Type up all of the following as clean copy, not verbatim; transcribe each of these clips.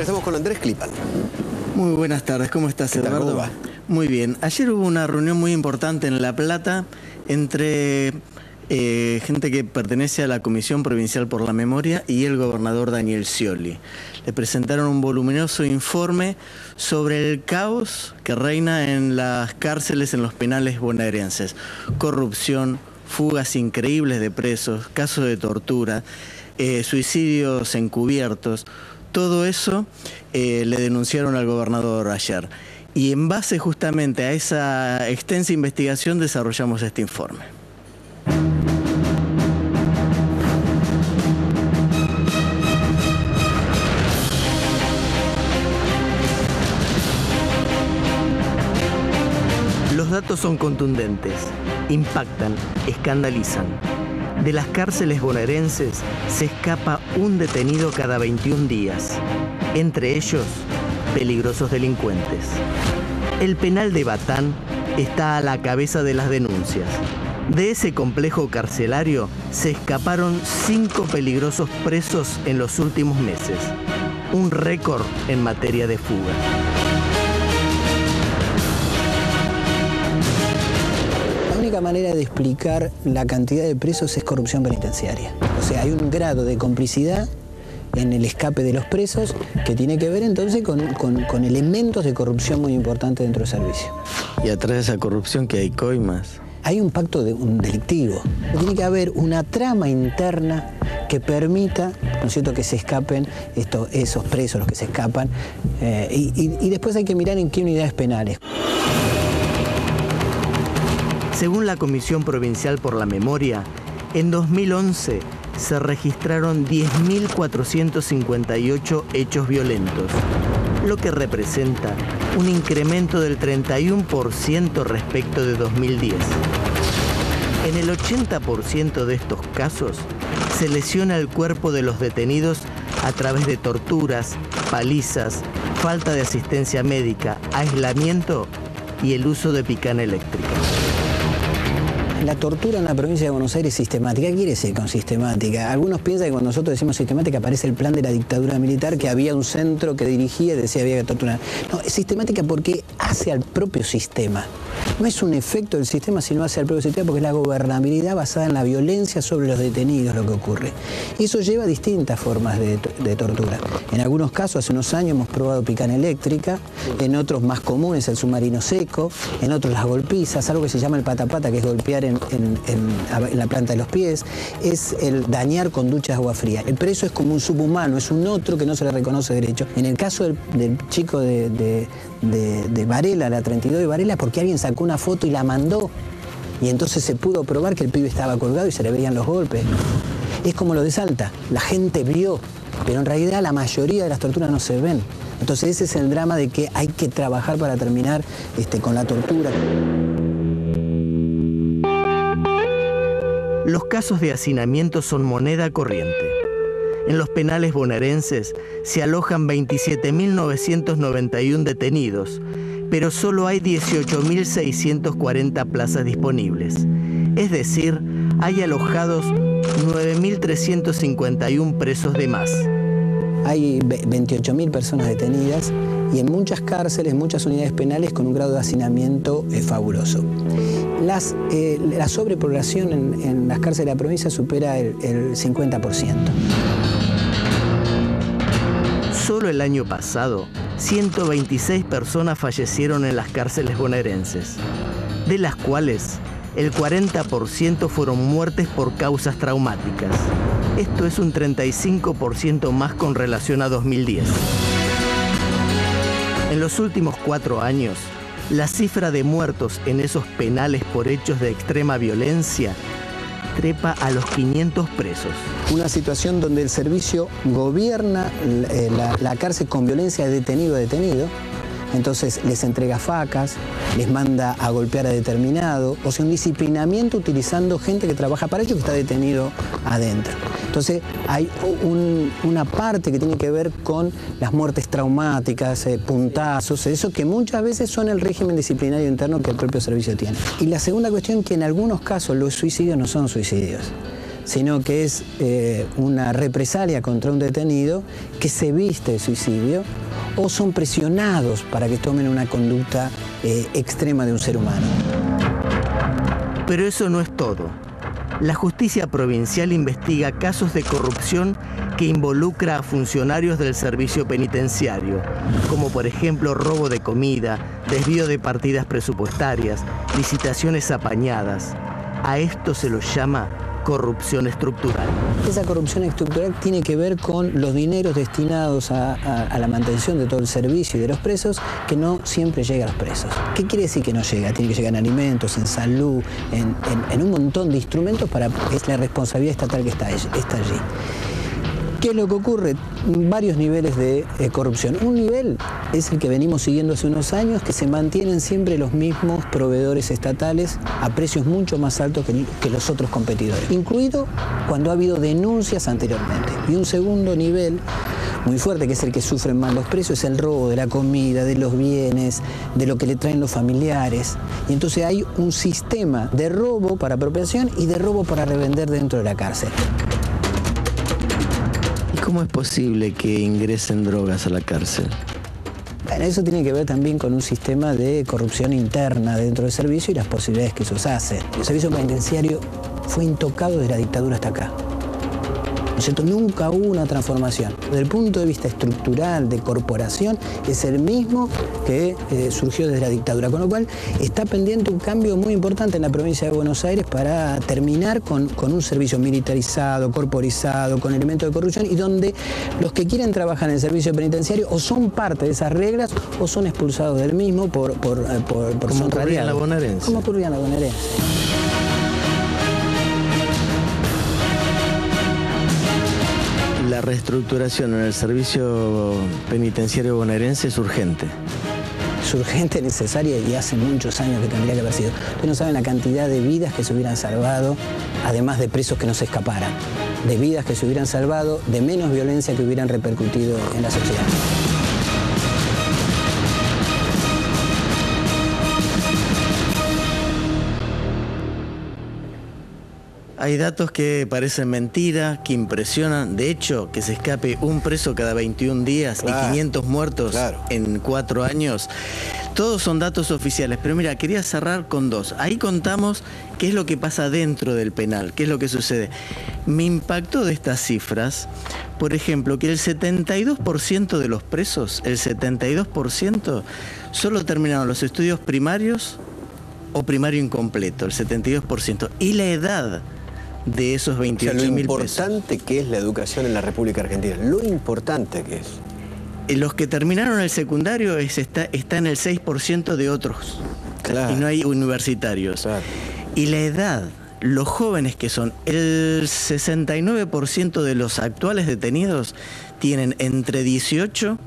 estamos con Andrés Klipan. Muy buenas tardes, ¿cómo estás, Eduardo? ¿Cómo va? Muy bien. Ayer hubo una reunión muy importante en La Plata entre gente que pertenece a la Comisión Provincial por la Memoria y el gobernador Daniel Scioli. Le presentaron un voluminoso informe sobre el caos que reina en las cárceles, en los penales bonaerenses. Corrupción, fugas increíbles de presos, casos de tortura, suicidios encubiertos. Todo eso le denunciaron al gobernador ayer. Y en base justamente a esa extensa investigación desarrollamos este informe. Los datos son contundentes, impactan, escandalizan. De las cárceles bonaerenses se escapa un detenido cada 21 días, entre ellos peligrosos delincuentes. El penal de Batán está a la cabeza de las denuncias. De ese complejo carcelario se escaparon 5 peligrosos presos en los últimos meses, un récord en materia de fuga. La única manera de explicar la cantidad de presos es corrupción penitenciaria. O sea, hay un grado de complicidad en el escape de los presos que tiene que ver entonces con elementos de corrupción muy importantes dentro del servicio. Y atrás de esa corrupción que hay coimas. Hay un pacto delictivo. Tiene que haber una trama interna que permita, ¿no es cierto?, que se escapen esos presos, los que se escapan, y después hay que mirar en qué unidades penales. Según la Comisión Provincial por la Memoria, en 2011 se registraron 10.458 hechos violentos, lo que representa un incremento del 31% respecto de 2010. En el 80% de estos casos se lesiona el cuerpo de los detenidos a través de torturas, palizas, falta de asistencia médica, aislamiento y el uso de picana eléctrica. La tortura en la provincia de Buenos Aires es sistemática. ¿Qué quiere decir con sistemática? Algunos piensan que cuando nosotros decimos sistemática aparece el plan de la dictadura militar, que había un centro que dirigía y decía había que torturar. No, es sistemática porque hace al propio sistema. No es un efecto del sistema, sino hace al propio sistema porque es la gobernabilidad basada en la violencia sobre los detenidos lo que ocurre. Y eso lleva a distintas formas de tortura. En algunos casos, hace unos años hemos probado picana eléctrica, en otros más comunes el submarino seco, en otros las golpizas, algo que se llama el pata-pata, que es golpear en la planta de los pies, es el dañar con duchas de agua fría. El preso es como un subhumano, es un otro que no se le reconoce derecho. En el caso del chico de Varela, la 32 de Varela, porque alguien sacó una foto y la mandó, y entonces se pudo probar que el pibe estaba colgado y se le veían los golpes. Es como lo de Salta, la gente vio, pero en realidad la mayoría de las torturas no se ven. Entonces ese es el drama de que hay que trabajar para terminar con la tortura. Los casos de hacinamiento son moneda corriente. En los penales bonaerenses se alojan 27.991 detenidos, pero solo hay 18.640 plazas disponibles. Es decir, hay alojados 9.351 presos de más. Hay 28.000 personas detenidas y en muchas cárceles, muchas unidades penales con un grado de hacinamiento fabuloso. La sobrepoblación en las cárceles de la provincia supera el 50%. Solo el año pasado, 126 personas fallecieron en las cárceles bonaerenses, de las cuales el 40% fueron muertes por causas traumáticas. Esto es un 35% más con relación a 2010. En los últimos 4 años, la cifra de muertos en esos penales por hechos de extrema violencia trepa a los 500 presos. Una situación donde el servicio gobierna la cárcel con violencia de detenido a detenido, entonces les entrega facas, les manda a golpear a determinado, o sea, un disciplinamiento utilizando gente que trabaja para ellos que está detenido adentro. Entonces hay una parte que tiene que ver con las muertes traumáticas, puntazos, eso que muchas veces son el régimen disciplinario interno que el propio servicio tiene. Y la segunda cuestión, que en algunos casos los suicidios no son suicidios. sino que es una represalia contra un detenido que se viste de suicidio o son presionados para que tomen una conducta extrema de un ser humano. Pero eso no es todo. La justicia provincial investiga casos de corrupción que involucra a funcionarios del servicio penitenciario, como por ejemplo robo de comida, desvío de partidas presupuestarias, licitaciones apañadas. A esto se lo llama corrupción estructural. Esa corrupción estructural tiene que ver con los dineros destinados a la mantención de todo el servicio y de los presos, que no siempre llega a los presos. ¿Qué quiere decir que no llega? Tiene que llegar en alimentos, en salud, en un montón de instrumentos para es la responsabilidad estatal que está allí. ¿Qué es lo que ocurre? Varios niveles de corrupción. Un nivel es el que venimos siguiendo hace unos años, que se mantienen siempre los mismos proveedores estatales a precios mucho más altos que los otros competidores, incluido cuando ha habido denuncias anteriormente. Y un segundo nivel muy fuerte, que es el que sufren más los presos, es el robo de la comida, de los bienes, de lo que le traen los familiares. Y entonces hay un sistema de robo para apropiación y de robo para revender dentro de la cárcel. ¿Cómo es posible que ingresen drogas a la cárcel? Bueno, eso tiene que ver también con un sistema de corrupción interna dentro del servicio y las posibilidades que eso hace. El servicio penitenciario fue intocado desde la dictadura hasta acá. ¿No es cierto? Nunca hubo una transformación. Desde el punto de vista estructural, de corporación, es el mismo que surgió desde la dictadura. Con lo cual, está pendiente un cambio muy importante en la provincia de Buenos Aires para terminar con un servicio militarizado, corporizado, con elementos de corrupción, y donde los que quieren trabajar en el servicio penitenciario o son parte de esas reglas o son expulsados del mismo por como ocurría en la bonaerense. Como ocurría en la bonaerense. La reestructuración en el servicio penitenciario bonaerense es urgente. Es urgente, necesaria y hace muchos años que tendría que haber sido. Ustedes no saben la cantidad de vidas que se hubieran salvado, además de presos que no se escaparan, de vidas que se hubieran salvado, de menos violencia que hubieran repercutido en la sociedad. Hay datos que parecen mentira, que impresionan. De hecho, que se escape un preso cada 21 días y 500 muertos en 4 años. Todos son datos oficiales. Pero mira, quería cerrar con dos. Ahí contamos qué es lo que pasa dentro del penal, qué es lo que sucede. Me impactó de estas cifras, por ejemplo, que el 72% de los presos, el 72%, solo terminaron los estudios primarios o primario incompleto, el 72%. Y la edad de esos 28.000 pesos. Lo importante que es la educación en la República Argentina, lo importante que es. Los que terminaron el secundario está en el 6% de otros. Claro. Y no hay universitarios. Claro. Y la edad, los jóvenes que son, el 69% de los actuales detenidos tienen entre 18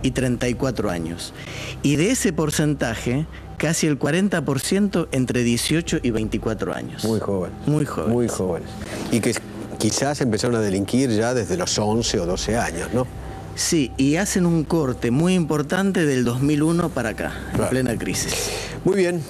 y 34 años. Y de ese porcentaje, casi el 40% entre 18 y 24 años. Muy jóvenes. Muy jóvenes. Muy jóvenes. Y que quizás empezaron a delinquir ya desde los 11 o 12 años, ¿no? Sí, y hacen un corte muy importante del 2001 para acá, en plena crisis. Muy bien.